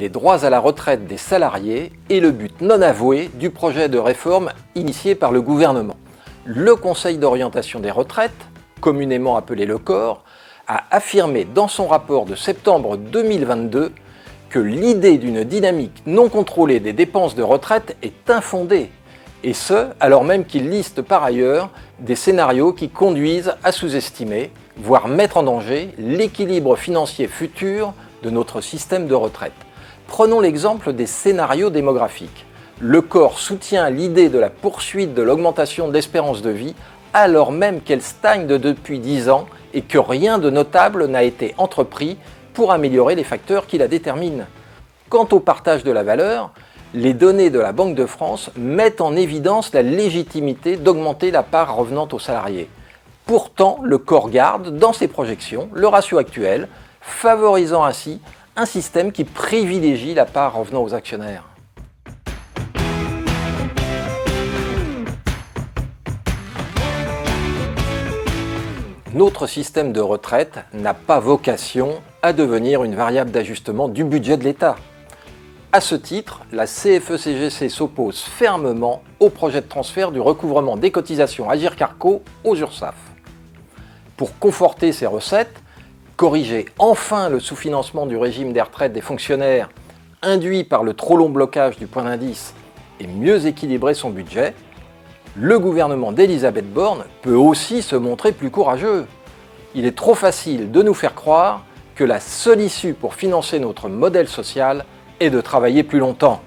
les droits à la retraite des salariés est le but non avoué du projet de réforme initié par le gouvernement. Le Conseil d'orientation des retraites, communément appelé le COR, a affirmé dans son rapport de septembre 2022 que l'idée d'une dynamique non contrôlée des dépenses de retraite est infondée, et ce, alors même qu'il liste par ailleurs des scénarios qui conduisent à sous-estimer, voire mettre en danger, l'équilibre financier futur de notre système de retraite. Prenons l'exemple des scénarios démographiques. Le COR soutient l'idée de la poursuite de l'augmentation de l'espérance de vie alors même qu'elle stagne depuis 10 ans et que rien de notable n'a été entrepris pour améliorer les facteurs qui la déterminent. Quant au partage de la valeur, les données de la Banque de France mettent en évidence la légitimité d'augmenter la part revenant aux salariés. Pourtant, le COR garde dans ses projections le ratio actuel, favorisant ainsi un système qui privilégie la part revenant aux actionnaires. Notre système de retraite n'a pas vocation à devenir une variable d'ajustement du budget de l'État. À ce titre, la CFE-CGC s'oppose fermement au projet de transfert du recouvrement des cotisations Agirc-Arrco aux URSSAF. Pour conforter ces recettes, corriger enfin le sous-financement du régime des retraites des fonctionnaires induit par le trop long blocage du point d'indice et mieux équilibrer son budget, le gouvernement d'Elisabeth Borne peut aussi se montrer plus courageux. Il est trop facile de nous faire croire que la seule issue pour financer notre modèle social est de travailler plus longtemps.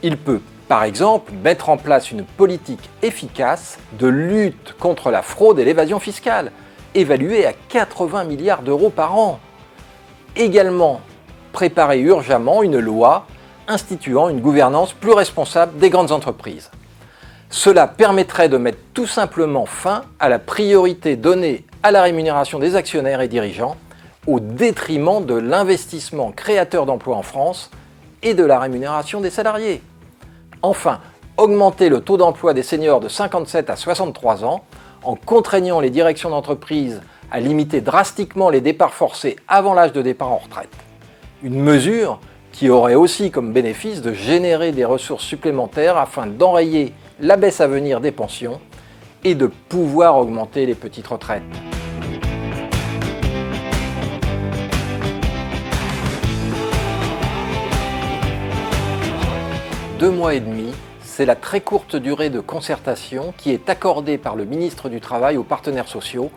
Il peut, par exemple, mettre en place une politique efficace de lutte contre la fraude et l'évasion fiscale, évaluée à 80 milliards d'euros par an. Également, préparer urgemment une loi instituant une gouvernance plus responsable des grandes entreprises. Cela permettrait de mettre tout simplement fin à la priorité donnée à la rémunération des actionnaires et dirigeants au détriment de l'investissement créateur d'emplois en France et de la rémunération des salariés. Enfin, augmenter le taux d'emploi des seniors de 57 à 63 ans en contraignant les directions d'entreprise à limiter drastiquement les départs forcés avant l'âge de départ en retraite. Une mesure qui aurait aussi comme bénéfice de générer des ressources supplémentaires afin d'enrayer la baisse à venir des pensions et de pouvoir augmenter les petites retraites. Deux mois et demi, c'est la très courte durée de concertation qui est accordée par le ministre du Travail aux partenaires sociaux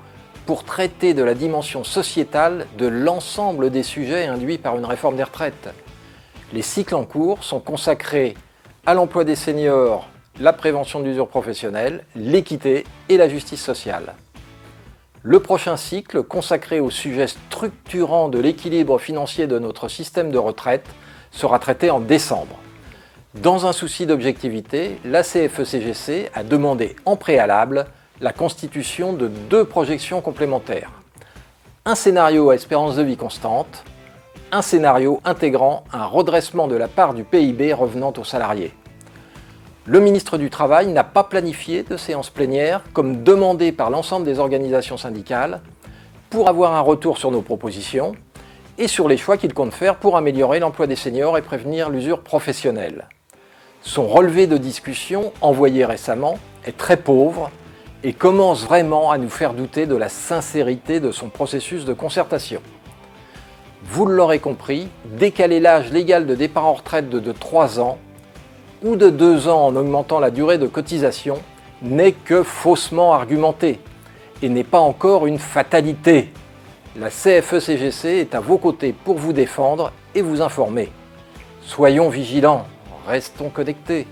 pour traiter de la dimension sociétale de l'ensemble des sujets induits par une réforme des retraites. Les cycles en cours sont consacrés à l'emploi des seniors, la prévention de l'usure professionnelle, l'équité et la justice sociale. Le prochain cycle, consacré aux sujets structurants de l'équilibre financier de notre système de retraite, sera traité en décembre. Dans un souci d'objectivité, la CFE-CGC a demandé en préalable la constitution de 2 projections complémentaires. Un scénario à espérance de vie constante, un scénario intégrant un redressement de la part du PIB revenant aux salariés. Le ministre du Travail n'a pas planifié de séance plénière comme demandé par l'ensemble des organisations syndicales pour avoir un retour sur nos propositions et sur les choix qu'il compte faire pour améliorer l'emploi des seniors et prévenir l'usure professionnelle. Son relevé de discussion, envoyé récemment, est très pauvre et commence vraiment à nous faire douter de la sincérité de son processus de concertation. Vous l'aurez compris, décaler l'âge légal de départ en retraite de 3 ans ou de 2 ans en augmentant la durée de cotisation n'est que faussement argumenté et n'est pas encore une fatalité. La CFE-CGC est à vos côtés pour vous défendre et vous informer. Soyons vigilants, restons connectés.